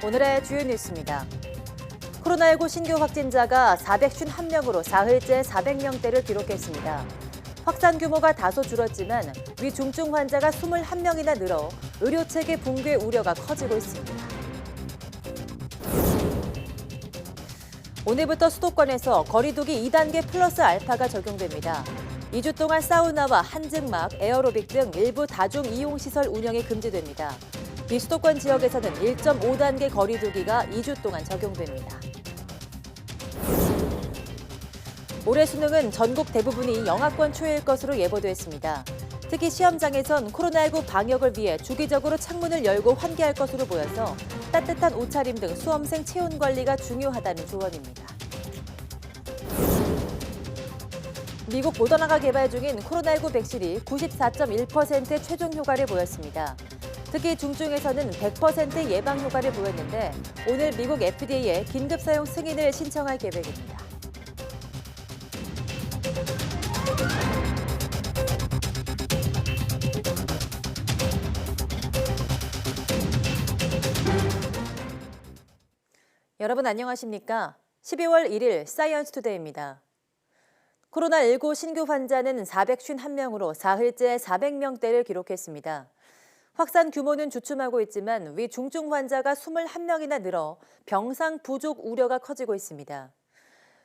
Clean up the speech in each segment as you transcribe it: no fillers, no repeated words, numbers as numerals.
오늘의 주요 뉴스입니다. 코로나19 신규 확진자가 451명으로 사흘째 400명대를 기록했습니다. 확산 규모가 다소 줄었지만 위중증 환자가 21명이나 늘어 의료체계 붕괴 우려가 커지고 있습니다. 오늘부터 수도권에서 거리두기 2단계 플러스 알파가 적용됩니다. 2주 동안 사우나와 한증막, 에어로빅 등 일부 다중 이용시설 운영이 금지됩니다. 비수도권 지역에서는 1.5단계 거리두기가 2주 동안 적용됩니다. 올해 수능은 전국 대부분이 영하권 초일 것으로 예보됐습니다. 특히 시험장에선 코로나19 방역을 위해 주기적으로 창문을 열고 환기할 것으로 보여서 따뜻한 옷차림 등 수험생 체온 관리가 중요하다는 조언입니다. 미국 모더나가 개발 중인 코로나19 백신이 94.1%의 최종 효과를 보였습니다. 특히 중증에서는 100% 예방 효과를 보였는데 오늘 미국 FDA에 긴급 사용 승인을 신청할 계획입니다. 여러분 안녕하십니까? 12월 1일 사이언스 투데이입니다. 코로나19 신규 환자는 451명으로 사흘째 400명대를 기록했습니다. 확산 규모는 주춤하고 있지만 위중증 환자가 21명이나 늘어 병상 부족 우려가 커지고 있습니다.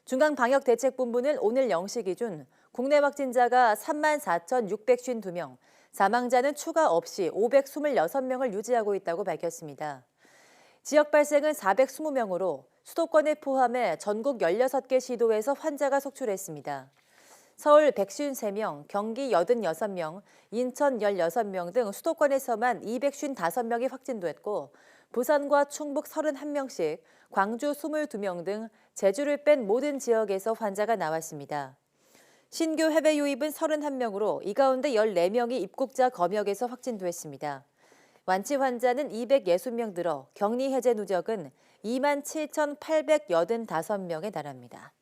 중앙방역대책본부는 오늘 0시 기준 국내 확진자가 34,652명, 사망자는 추가 없이 526명을 유지하고 있다고 밝혔습니다. 지역 발생은 420명으로 수도권을 포함해 전국 16개 시도에서 환자가 속출했습니다. 서울 153명, 경기 86명, 인천 16명 등 수도권에서만 255명이 확진됐고 부산과 충북 31명씩, 광주 22명 등 제주를 뺀 모든 지역에서 환자가 나왔습니다. 신규 해외 유입은 31명으로 이 가운데 14명이 입국자 검역에서 확진됐습니다. 완치 환자는 260명 늘어 격리 해제 누적은 27,885명에 달합니다.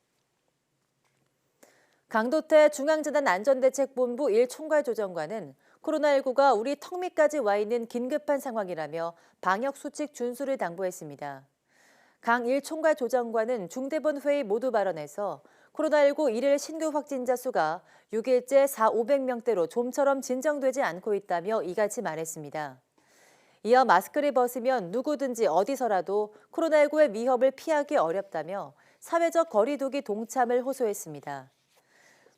강도태 중앙재난안전대책본부 1총괄조정관은 코로나19가 우리 턱 밑까지 와 있는 긴급한 상황이라며 방역수칙 준수를 당부했습니다. 강 1총괄조정관은 중대본 회의 모두 발언에서 코로나19 일일 신규 확진자 수가 6일째 4,500명대로 좀처럼 진정되지 않고 있다며 이같이 말했습니다. 이어 마스크를 벗으면 누구든지 어디서라도 코로나19의 위협을 피하기 어렵다며 사회적 거리두기 동참을 호소했습니다.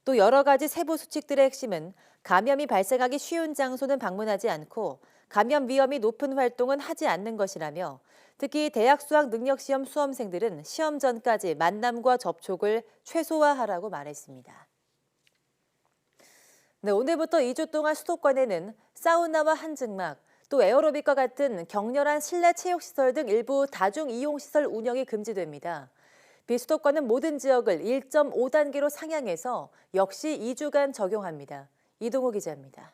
또 여러 가지 세부 수칙들의 핵심은 감염이 발생하기 쉬운 장소는 방문하지 않고 감염 위험이 높은 활동은 하지 않는 것이라며 특히 대학 수학 능력시험 수험생들은 시험 전까지 만남과 접촉을 최소화하라고 말했습니다. 네, 오늘부터 2주 동안 수도권에는 사우나와 한증막, 또 에어로빅과 같은 격렬한 실내 체육시설 등 일부 다중 이용시설 운영이 금지됩니다. 비수도권은 모든 지역을 1.5단계로 상향해서 역시 2주간 적용합니다. 이동호 기자입니다.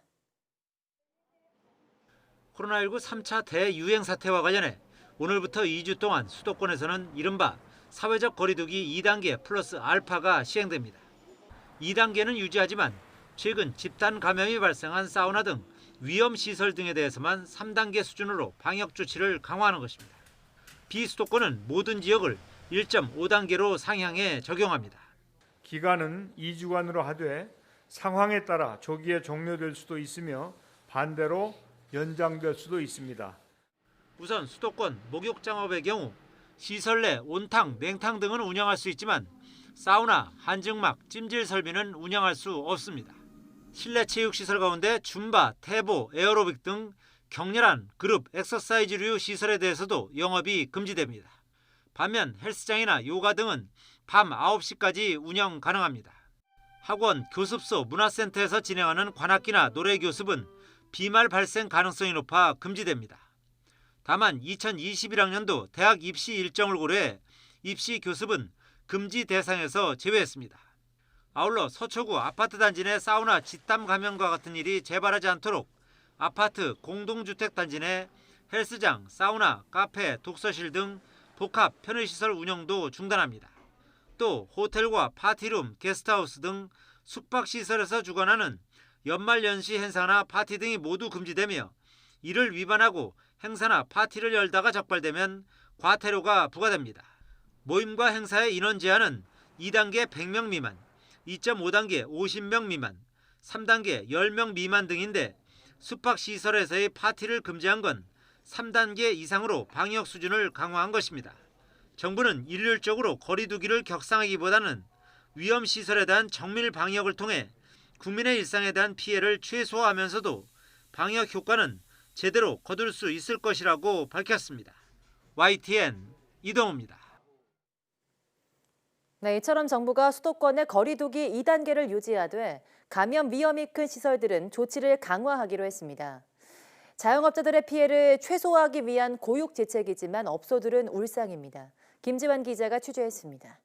코로나19 3차 대유행 사태와 관련해 오늘부터 2주 동안 수도권에서는 이른바 사회적 거리두기 2단계 플러스 알파가 시행됩니다. 2단계는 유지하지만 최근 집단 감염이 발생한 사우나 등 위험시설 등에 대해서만 3단계 수준으로 방역 조치를 강화하는 것입니다. 비수도권은 모든 지역을 1.5단계로 상향해 적용합니다. 기간은 2주간으로 하되 상황에 따라 조기에 종료될 수도 있으며 반대로 연장될 수도 있습니다. 우선 수도권 목욕장업의 경우 시설 내 온탕, 냉탕 등은 운영할 수 있지만 사우나, 한증막, 찜질 설비는 운영할 수 없습니다. 실내 체육시설 가운데 줌바, 태보, 에어로빅 등 격렬한 그룹 엑서사이즈류 시설에 대해서도 영업이 금지됩니다. 반면 헬스장이나 요가 등은 밤 9시까지 운영 가능합니다. 학원, 교습소, 문화센터에서 진행하는 관악기나 노래 교습은 비말 발생 가능성이 높아 금지됩니다. 다만 2021학년도 대학 입시 일정을 고려해 입시 교습은 금지 대상에서 제외했습니다. 아울러 서초구 아파트 단지 내 사우나 집단 감염과 같은 일이 재발하지 않도록 아파트 공동주택 단지 내 헬스장, 사우나, 카페, 독서실 등 복합 편의시설 운영도 중단합니다. 또 호텔과 파티룸, 게스트하우스 등 숙박시설에서 주관하는 연말연시 행사나 파티 등이 모두 금지되며 이를 위반하고 행사나 파티를 열다가 적발되면 과태료가 부과됩니다. 모임과 행사의 인원 제한은 2단계 100명 미만, 2.5단계 50명 미만, 3단계 10명 미만 등인데 숙박시설에서의 파티를 금지한 건 3단계 이상으로 방역 수준을 강화한 것입니다. 정부는 일률적으로 거리 두기를 격상하기보다는 위험시설에 대한 정밀 방역을 통해 국민의 일상에 대한 피해를 최소화하면서도 방역 효과는 제대로 거둘 수 있을 것이라고 밝혔습니다. YTN 이동우입니다. 네, 이처럼 정부가 수도권의 거리 두기 2단계를 유지하되 감염 위험이 큰 시설들은 조치를 강화하기로 했습니다. 자영업자들의 피해를 최소화하기 위한 고육지책이지만 업소들은 울상입니다. 김지환 기자가 취재했습니다.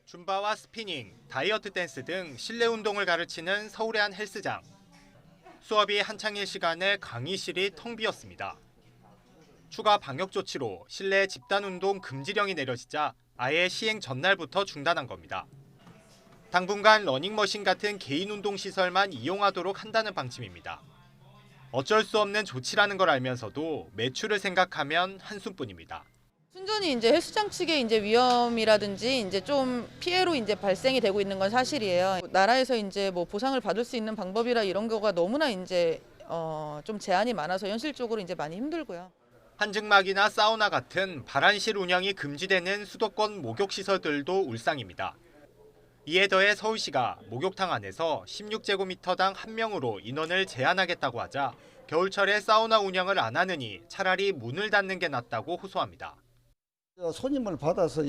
줌바와 스피닝, 다이어트 댄스 등 실내 운동을 가르치는 서울의 한 헬스장. 수업이 한창일 시간에 강의실이 텅 비었습니다. 추가 방역 조치로 실내 집단 운동 금지령이 내려지자 아예 시행 전날부터 중단한 겁니다. 당분간 러닝머신 같은 개인 운동 시설만 이용하도록 한다는 방침입니다. 어쩔 수 없는 조치라는 걸 알면서도 매출을 생각하면 한숨뿐입니다. 순전히 이제 헬스장 측의 이제 위험이라든지 이제 좀 피해로 이제 발생이 되고 있는 건 사실이에요. 나라에서 이제 뭐 보상을 받을 수 있는 방법이라 이런 거가 너무나 이제 좀 제한이 많아서 현실적으로 이제 많이 힘들고요. 한증막이나 사우나 같은 발안실 운영이 금지되는 수도권 목욕시설들도 울상입니다. 이에 더해 서울시가 목욕탕 안에서 16제곱미터당 1명으로 인원을 제한하겠다고 하자 겨울철에 사우나 운영을 안 하느니 차라리 문을 닫는 게 낫다고 호소합니다. 손님을 받아서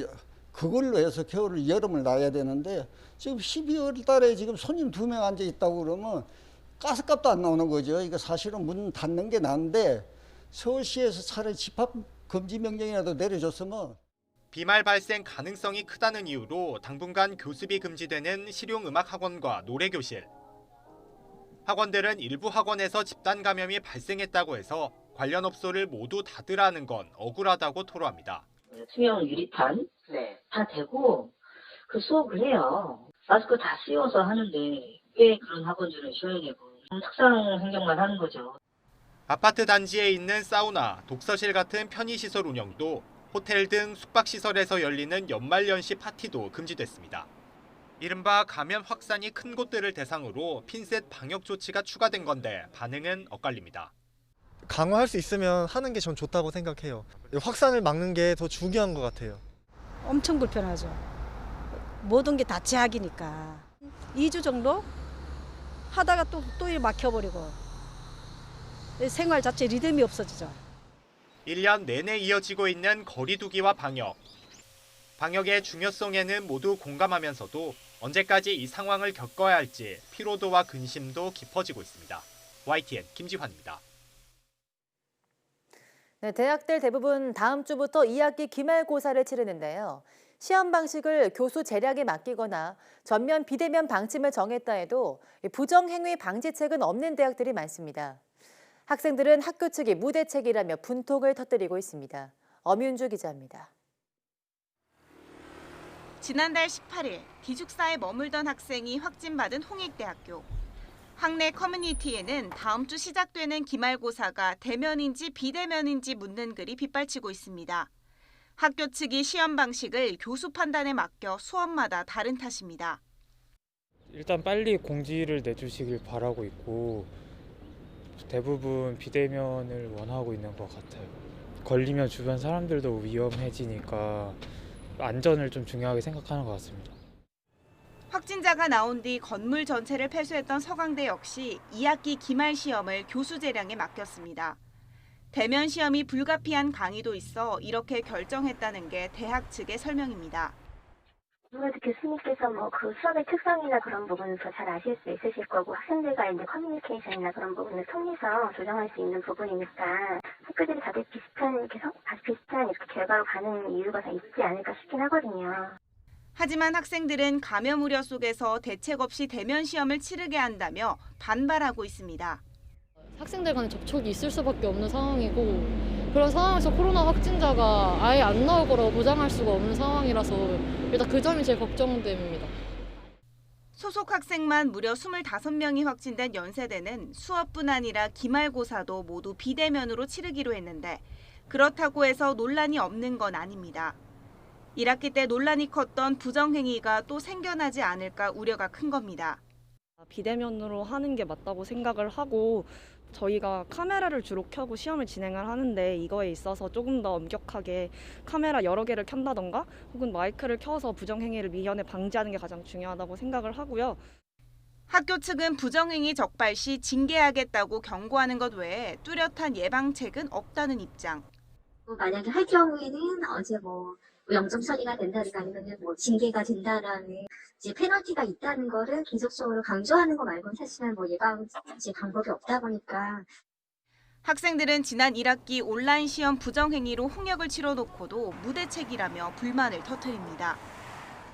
그걸로 해서 겨울을 여름을 놔야 되는데 지금 12월 달에 지금 손님 2명 앉아 있다고 그러면 가스값도 안 나오는 거죠. 이거 사실은 문 닫는 게 나은데 서울시에서 차라리 집합 금지 명령이라도 내려줬으면. 비말 발생 가능성이 크다는 이유로 당분간 교습이 금지되는 실용음악학원과 노래교실. 학원들은 일부 학원에서 집단 감염이 발생했다고 해서 관련 업소를 모두 닫으라는 건 억울하다고 토로합니다. 투명 유리판 다 대고 그 수업을 해요. 마스크 다 씌워서 하는데 왜 그런 학원들은 쉬어야 되고 특상 행정만 하는 거죠. 아파트 단지에 있는 사우나, 독서실 같은 편의시설 운영도 호텔 등 숙박시설에서 열리는 연말연시 파티도 금지됐습니다. 이른바 감염 확산이 큰 곳들을 대상으로 핀셋 방역 조치가 추가된 건데 반응은 엇갈립니다. 강화할 수 있으면 하는 게 전 좋다고 생각해요. 확산을 막는 게 더 중요한 것 같아요. 엄청 불편하죠. 모든 게 다 제약이니까. 2주 정도 하다가 또 막혀버리고 생활 자체 리듬이 없어지죠. 1년 내내 이어지고 있는 거리 두기와 방역. 방역의 중요성에는 모두 공감하면서도 언제까지 이 상황을 겪어야 할지 피로도와 근심도 깊어지고 있습니다. YTN 김지환입니다. 네, 대학들 대부분 다음 주부터 2학기 기말고사를 치르는데요. 시험 방식을 교수 재량에 맡기거나 전면 비대면 방침을 정했다 해도 부정행위 방지책은 없는 대학들이 많습니다. 학생들은 학교 측이 무대책이라며 분통을 터뜨리고 있습니다. 엄윤주 기자입니다. 지난달 18일 기숙사에 머물던 학생이 확진받은 홍익대학교. 학내 커뮤니티에는 다음 주 시작되는 기말고사가 대면인지 비대면인지 묻는 글이 빗발치고 있습니다. 학교 측이 시험 방식을 교수 판단에 맡겨 수업마다 다른 탓입니다. 일단 빨리 공지를 내주시길 바라고 있고 대부분 비대면을 원하고 있는 것 같아요. 걸리면 주변 사람들도 위험해지니까 안전을 좀 중요하게 생각하는 것 같습니다. 확진자가 나온 뒤 건물 전체를 폐쇄했던 서강대 역시 2학기 기말 시험을 교수 재량에 맡겼습니다. 대면 시험이 불가피한 강의도 있어 이렇게 결정했다는 게 대학 측의 설명입니다. 아무래도 교수님께서 그 수업의 특성이나 그런 부분을 더 잘 아실 수 있으실 거고 학생들과 이제 커뮤니케이션이나 그런 부분을 통해서 조정할 수 있는 부분이니까 학교들이 다들 비슷한 이렇게 결과로 가는 이유가 다 있지 않을까 싶긴 하거든요. 하지만 학생들은 감염 우려 속에서 대책 없이 대면 시험을 치르게 한다며 반발하고 있습니다. 학생들 간의 접촉이 있을 수밖에 없는 상황이고 그런 상황에서 코로나 확진자가 아예 안 나올 거라고 보장할 수가 없는 상황이라서 일단 그 점이 제일 걱정됩니다. 소속 학생만 무려 25명이 확진된 연세대는 수업뿐 아니라 기말고사도 모두 비대면으로 치르기로 했는데 그렇다고 해서 논란이 없는 건 아닙니다. 1학기 때 논란이 컸던 부정행위가 또 생겨나지 않을까 우려가 큰 겁니다. 비대면으로 하는 게 맞다고 생각을 하고 저희가 카메라를 주로 켜고 시험을 진행을 하는데 이거에 있어서 조금 더 엄격하게 카메라 여러 개를 켠다던가 혹은 마이크를 켜서 부정행위를 미연에 방지하는 게 가장 중요하다고 생각을 하고요. 학교 측은 부정행위 적발 시 징계하겠다고 경고하는 것 외에 뚜렷한 예방책은 없다는 입장. 만약에 할 경우에는 어제 영점 처리가 된다든가 아니면 징계가 된다라는 이제 페널티가 있다는 거를 계속적으로 강조하는 거 말고는 사실은 예방 방법이 없다 보니까. 학생들은 지난 1학기 온라인 시험 부정행위로 홍역을 치러놓고도 무대책이라며 불만을 터뜨립니다.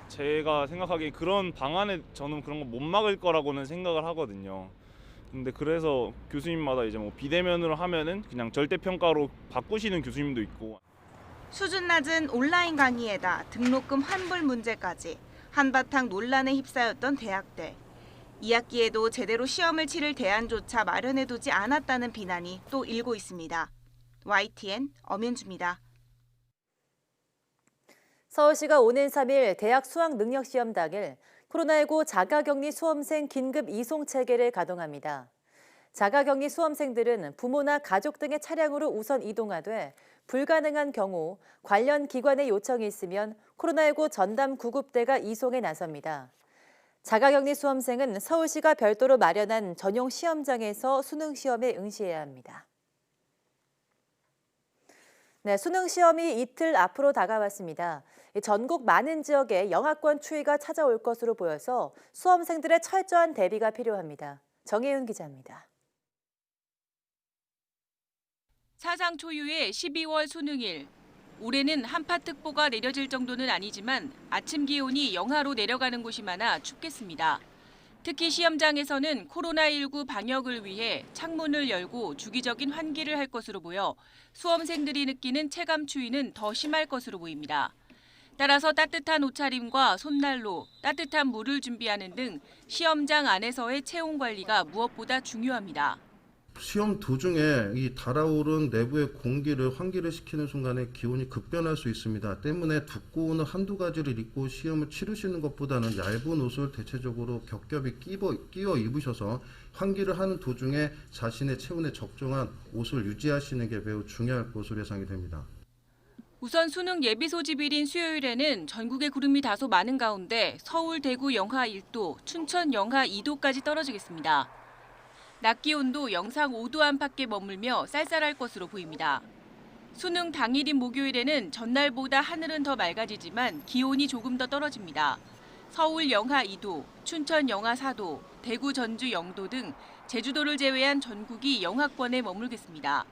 제가 생각하기에 그런 방안에 저는 그런 거 못 막을 거라고는 생각을 하거든요. 근데 그래서 교수님마다 이제 비대면으로 하면은 그냥 절대평가로 바꾸시는 교수님도 있고. 수준 낮은 온라인 강의에다 등록금 환불 문제까지 한바탕 논란에 휩싸였던 대학들. 2학기에도 제대로 시험을 치를 대안조차 마련해두지 않았다는 비난이 또 일고 있습니다. YTN 엄연주입니다. 서울시가 오는 3일 대학 수학 능력 시험 당일 코로나19 자가격리 수험생 긴급 이송 체계를 가동합니다. 자가격리 수험생들은 부모나 가족 등의 차량으로 우선 이동하되 불가능한 경우 관련 기관의 요청이 있으면 코로나19 전담 구급대가 이송에 나섭니다. 자가격리 수험생은 서울시가 별도로 마련한 전용 시험장에서 수능 시험에 응시해야 합니다. 네, 수능 시험이 이틀 앞으로 다가왔습니다. 전국 많은 지역에 영하권 추위가 찾아올 것으로 보여서 수험생들의 철저한 대비가 필요합니다. 정혜윤 기자입니다. 사상 초유의 12월 수능일. 올해는 한파특보가 내려질 정도는 아니지만 아침 기온이 영하로 내려가는 곳이 많아 춥겠습니다. 특히 시험장에서는 코로나19 방역을 위해 창문을 열고 주기적인 환기를 할 것으로 보여 수험생들이 느끼는 체감 추위는 더 심할 것으로 보입니다. 따라서 따뜻한 옷차림과 손난로, 따뜻한 물을 준비하는 등 시험장 안에서의 체온 관리가 무엇보다 중요합니다. 시험 도중에 이 달아오른 내부의 공기를 환기를 시키는 순간에 기온이 급변할 수 있습니다. 때문에 두꺼운 한두 가지를 입고 시험을 치르시는 것보다는 얇은 옷을 대체적으로 겹겹이 끼워 입으셔서 환기를 하는 도중에 자신의 체온에 적정한 옷을 유지하시는 게 매우 중요할 것으로 예상이 됩니다. 우선 수능 예비 소집일인 수요일에는 전국에 구름이 다소 많은 가운데 서울, 대구 영하 1도, 춘천 영하 2도까지 떨어지겠습니다. 낮 기온도 영상 5도 안팎에 머물며 쌀쌀할 것으로 보입니다. 수능 당일인 목요일에는 전날보다 하늘은 더 맑아지지만 기온이 조금 더 떨어집니다. 서울 영하 2도, 춘천 영하 4도, 대구 전주 0도 등 제주도를 제외한 전국이 영하권에 머물겠습니다.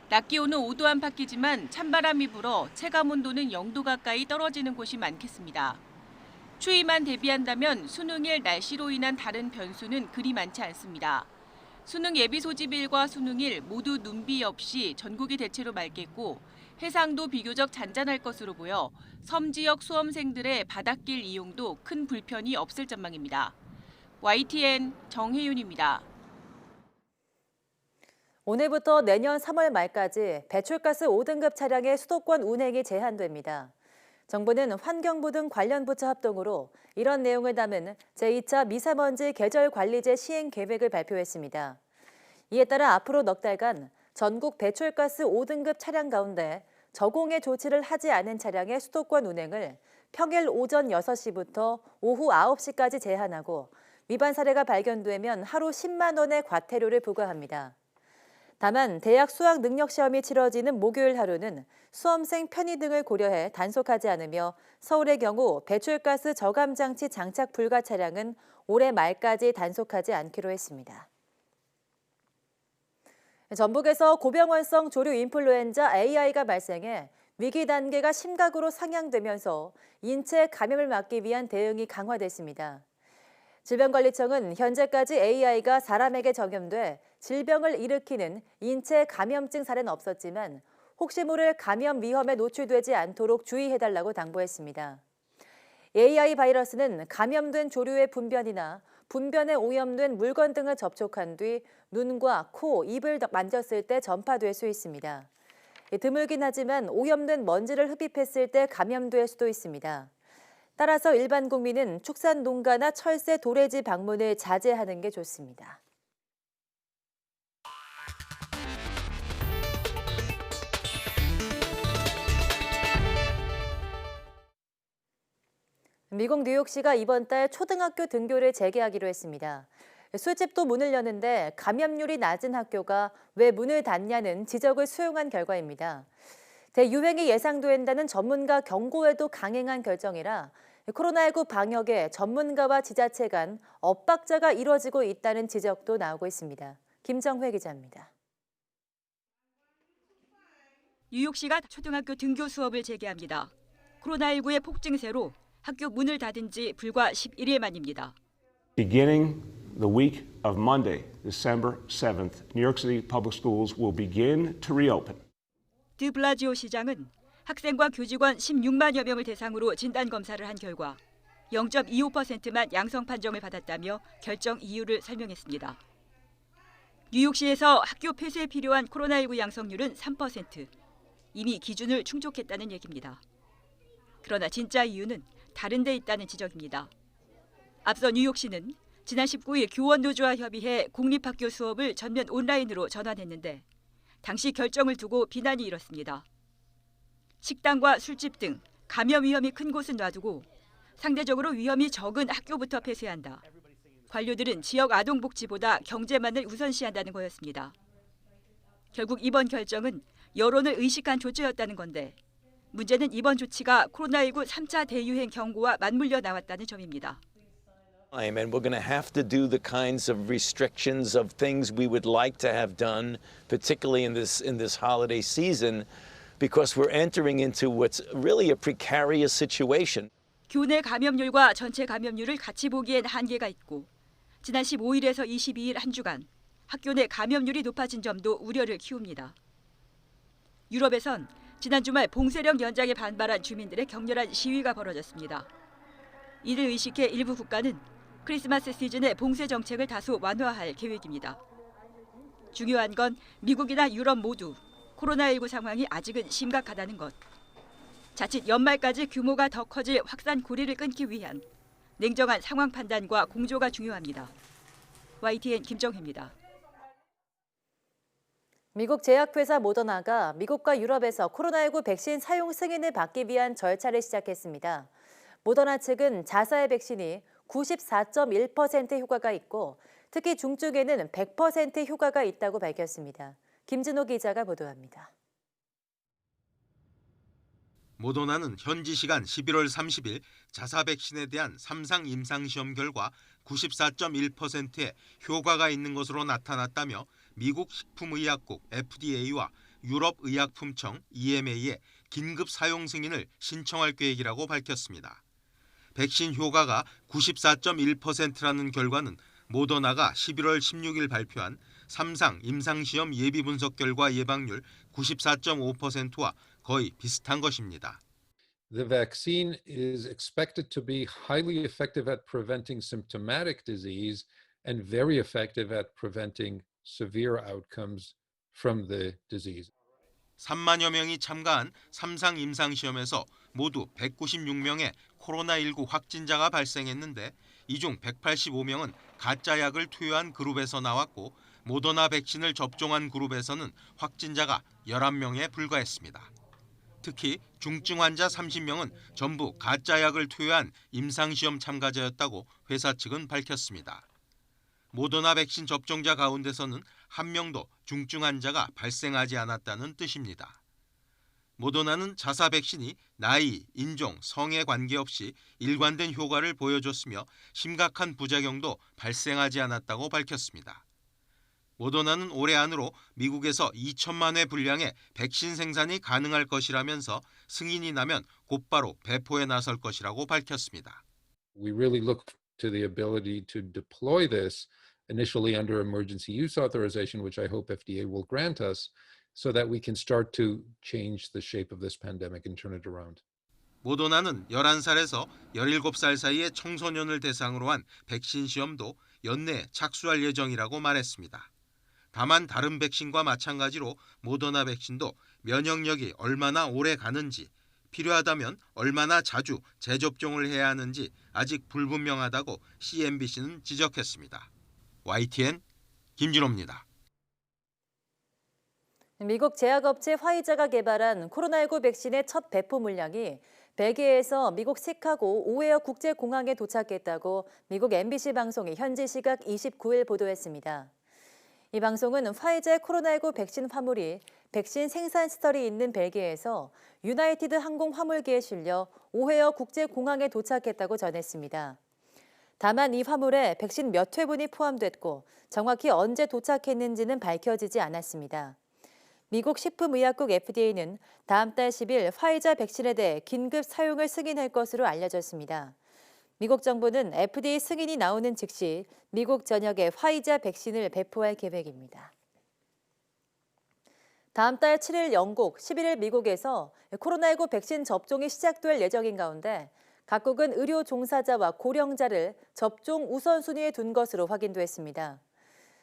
낮 기온은 5도 안팎이지만 찬바람이 불어 체감온도는 0도 가까이 떨어지는 곳이 많겠습니다. 추위만 대비한다면 수능일 날씨로 인한 다른 변수는 그리 많지 않습니다. 수능 예비 소집일과 수능일 모두 눈비 없이 전국이 대체로 맑겠고 해상도 비교적 잔잔할 것으로 보여 섬 지역 수험생들의 바닷길 이용도 큰 불편이 없을 전망입니다. YTN 정혜윤입니다. 오늘부터 내년 3월 말까지 배출가스 5등급 차량의 수도권 운행이 제한됩니다. 정부는 환경부 등 관련 부처 합동으로 이런 내용을 담은 제2차 미세먼지 계절관리제 시행 계획을 발표했습니다. 이에 따라 앞으로 넉 달간 전국 배출가스 5등급 차량 가운데 저공해 조치를 하지 않은 차량의 수도권 운행을 평일 오전 6시부터 오후 9시까지 제한하고 위반 사례가 발견되면 하루 10만 원의 과태료를 부과합니다. 다만 대학 수학 능력 시험이 치러지는 목요일 하루는 수험생 편의 등을 고려해 단속하지 않으며 서울의 경우 배출가스 저감 장치 장착 불가 차량은 올해 말까지 단속하지 않기로 했습니다. 전북에서 고병원성 조류 인플루엔자 AI가 발생해 위기 단계가 심각으로 상향되면서 인체 감염을 막기 위한 대응이 강화됐습니다. 질병관리청은 현재까지 AI가 사람에게 전염돼 질병을 일으키는 인체 감염증 사례는 없었지만 혹시 모를 감염 위험에 노출되지 않도록 주의해달라고 당부했습니다. AI 바이러스는 감염된 조류의 분변이나 분변에 오염된 물건 등을 접촉한 뒤 눈과 코, 입을 만졌을 때 전파될 수 있습니다. 드물긴 하지만 오염된 먼지를 흡입했을 때 감염될 수도 있습니다. 따라서 일반 국민은 축산 농가나 철새 도래지 방문을 자제하는 게 좋습니다. 미국 뉴욕시가 이번 달 초등학교 등교를 재개하기로 했습니다. 술집도 문을 여는데 감염률이 낮은 학교가 왜 문을 닫냐는 지적을 수용한 결과입니다. 대유행이 예상된다는 전문가 경고에도 강행한 결정이라 코로나19 방역에 전문가와 지자체 간 엇박자가 이뤄지고 있다는 지적도 나오고 있습니다. 김정회 기자입니다. 뉴욕시가 초등학교 등교 수업을 재개합니다. 코로나19의 폭증세로 학교 문을 닫은 지 불과 11일 만입니다. Beginning the week of Monday, December 7th, New York City public schools will begin to reopen. 드 블라지오 시장은 학생과 교직원 16만여 명을 대상으로 진단 검사를 한 결과 0.25%만 양성 판정을 받았다며 결정 이유를 설명했습니다. 뉴욕시에서 학교 폐쇄에 필요한 코로나19 양성률은 3%. 이미 기준을 충족했다는 얘기입니다. 그러나 진짜 이유는 다른 데 있다는 지적입니다. 앞서 뉴욕시는 지난 19일 교원노조와 협의해 공립학교 수업을 전면 온라인으로 전환했는데 당시 결정을 두고 비난이 일었습니다. 식당과 술집 등 감염 위험이 큰 곳은 놔두고 상대적으로 위험이 적은 학교부터 폐쇄한다. 관료들은 지역 아동복지보다 경제만을 우선시한다는 거였습니다. 결국 이번 결정은 여론을 의식한 조처였다는 건데 문제는 이번 조치가 코로나19 3차 대유행 경고와 맞물려 나왔다는 점입니다. And we're going to have to do the kinds of restrictions of things we would like to have done, particularly in this holiday season, because we're entering into what's really a precarious situation. 교내 감염률과 전체 감염률을 같이 보기엔 한계가 있고 지난 15일에서 22일 한 주간 학교 내 감염률이 높아진 점도 우려를 키웁니다. 유럽에선 지난 주말 봉쇄령 연장에 반발한 주민들의 격렬한 시위가 벌어졌습니다. 이를 의식해 일부 국가는 크리스마스 시즌에 봉쇄 정책을 다소 완화할 계획입니다. 중요한 건 미국이나 유럽 모두 코로나19 상황이 아직은 심각하다는 것. 자칫 연말까지 규모가 더 커질 확산 고리를 끊기 위한 냉정한 상황 판단과 공조가 중요합니다. YTN 김정혜입니다. 미국 제약회사 모더나가 미국과 유럽에서 코로나19 백신 사용 승인을 받기 위한 절차를 시작했습니다. 모더나 측은 자사의 백신이 94.1% 효과가 있고 특히 중증에는 100% 효과가 있다고 밝혔습니다. 김진호 기자가 보도합니다. 모더나는 현지 시간 11월 30일 자사 백신에 대한 3상 임상시험 결과 94.1%의 효과가 있는 것으로 나타났다며 미국 식품의약국 FDA와 유럽의약품청 EMA에 긴급 사용 승인을 신청할 계획이라고 밝혔습니다. 백신 효과가 94.1%라는 결과는 모더나가 11월 16일 발표한 3상 임상시험 예비분석 결과 예방률 94.5%와 거의 비슷한 것입니다. The vaccine is expected to be highly effective at preventing symptomatic disease and very effective at preventing severe outcomes from the disease. 3만여 명이 참가한 3상 임상시험에서 모두 196명의 코로나19 확진자가 발생했는데 이 중 185명은 가짜 약을 투여한 그룹에서 나왔고 모더나 백신을 접종한 그룹에서는 확진자가 11명에 불과했습니다. 특히 중증 환자 30명은 전부 가짜 약을 투여한 임상시험 참가자였다고 회사 측은 밝혔습니다. 모더나 백신 접종자 가운데서는 한 명도 중증 환자가 발생하지 않았다는 뜻입니다. 모더나는 자사 백신이 나이, 인종, 성에 관계없이 일관된 효과를 보여줬으며 심각한 부작용도 발생하지 않았다고 밝혔습니다. 모더나는 올해 안으로 미국에서 2천만 회 분량의 백신 생산이 가능할 것이라면서 승인이 나면 곧바로 배포에 나설 것이라고 밝혔습니다. We really look to the ability to deploy this initially under emergency use authorization, which I hope FDA will grant us, so that we can start to change the shape of this pandemic and turn it around. 모더나는 11살에서 17살 사이의 청소년을 대상으로 한 백신 시험도 연내에 착수할 예정이라고 말했습니다. 다만 다른 백신과 마찬가지로 모더나 백신도 면역력이 얼마나 오래 가는지, 필요하다면 얼마나 자주 재접종을 해야 하는지 아직 불분명하다고 CNBC는 지적했습니다. YTN 김진호입니다. 미국 제약업체 화이자가 개발한 코로나19 백신의 첫 배포 물량이 벨기에에서 미국 시카고 오헤어 국제공항에 도착했다고 미국 MBC 방송이 현지 시각 29일 보도했습니다. 이 방송은 화이자의 코로나19 백신 화물이 백신 생산 시설이 있는 벨기에에서 유나이티드 항공 화물기에 실려 오헤어 국제공항에 도착했다고 전했습니다. 다만 이 화물에 백신 몇 회분이 포함됐고 정확히 언제 도착했는지는 밝혀지지 않았습니다. 미국 식품의약국 FDA는 다음 달 10일 화이자 백신에 대해 긴급 사용을 승인할 것으로 알려졌습니다. 미국 정부는 FDA 승인이 나오는 즉시 미국 전역에 화이자 백신을 배포할 계획입니다. 다음 달 7일 영국, 11일 미국에서 코로나19 백신 접종이 시작될 예정인 가운데 각국은 의료 종사자와 고령자를 접종 우선순위에 둔 것으로 확인됐습니다.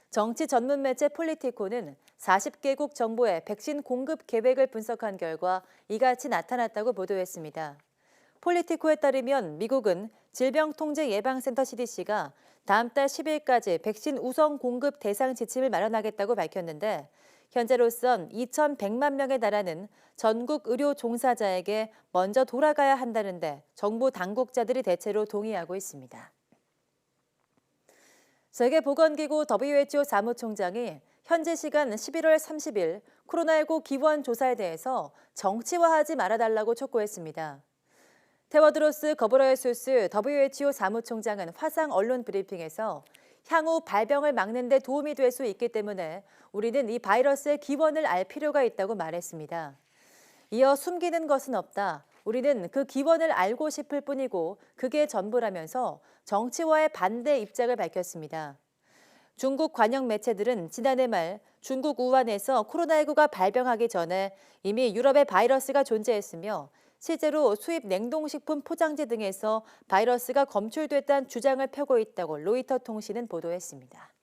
정치 전문 매체 폴리티코는 40개국 정부의 백신 공급 계획을 분석한 결과 이같이 나타났다고 보도했습니다. 폴리티코에 따르면 미국은 질병통제예방센터 CDC가 다음 달 10일까지 백신 우선 공급 대상 지침을 마련하겠다고 밝혔는데 현재로선 2,100만 명에 달하는 전국 의료 종사자에게 먼저 돌아가야 한다는데 정부 당국자들이 대체로 동의하고 있습니다. 세계보건기구 WHO 사무총장이 현지 시간 11월 30일 코로나19 기원 조사에 대해서 정치화하지 말아달라고 촉구했습니다. 테워드로스 거브레예수스 WHO 사무총장은 화상 언론 브리핑에서 향후 발병을 막는 데 도움이 될 수 있기 때문에 우리는 이 바이러스의 기원을 알 필요가 있다고 말했습니다. 이어 숨기는 것은 없다. 우리는 그 기원을 알고 싶을 뿐이고 그게 전부라면서 정치화의 반대 입장을 밝혔습니다. 중국 관영 매체들은 지난해 말 중국 우한에서 코로나19가 발병하기 전에 이미 유럽에 바이러스가 존재했으며 실제로 수입 냉동식품 포장지 등에서 바이러스가 검출됐다는 주장을 펴고 있다고 로이터 통신은 보도했습니다.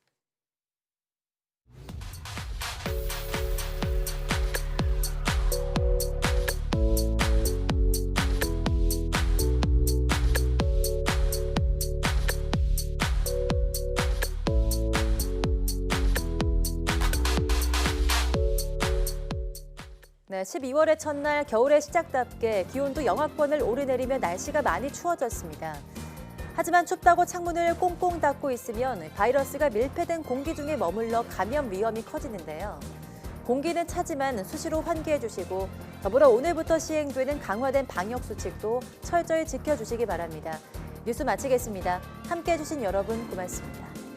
네, 12월의 첫날 겨울의 시작답게 기온도 영하권을 오르내리며 날씨가 많이 추워졌습니다. 하지만 춥다고 창문을 꽁꽁 닫고 있으면 바이러스가 밀폐된 공기 중에 머물러 감염 위험이 커지는데요. 공기는 차지만 수시로 환기해 주시고 더불어 오늘부터 시행되는 강화된 방역 수칙도 철저히 지켜주시기 바랍니다. 뉴스 마치겠습니다. 함께해 주신 여러분 고맙습니다.